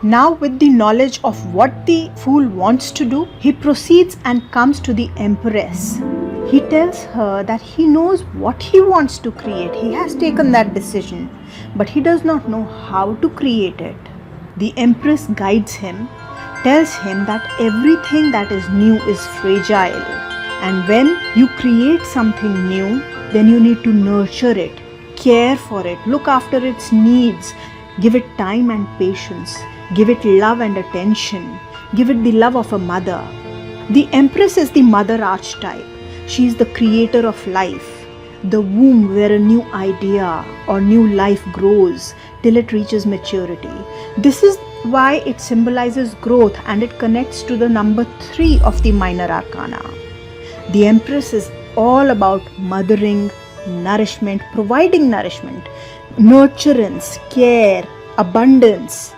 Now, with the knowledge of what the fool wants to do, he proceeds and comes to the Empress. He tells her that he knows what he wants to create. He has taken that decision, but he does not know how to create it. The Empress guides him, tells him that everything that is new is fragile. And when you create something new, then you need to nurture it, care for it, look after its needs, give it time and patience. Give it love and attention. Give it the love of a mother. The Empress is the mother archetype. She is the creator of life, the womb where a new idea or new life grows till it reaches maturity. This is why it symbolizes growth, and it connects to the number 3 of the minor arcana. The Empress is all about mothering, nourishment, providing nourishment, nurturance, care, abundance.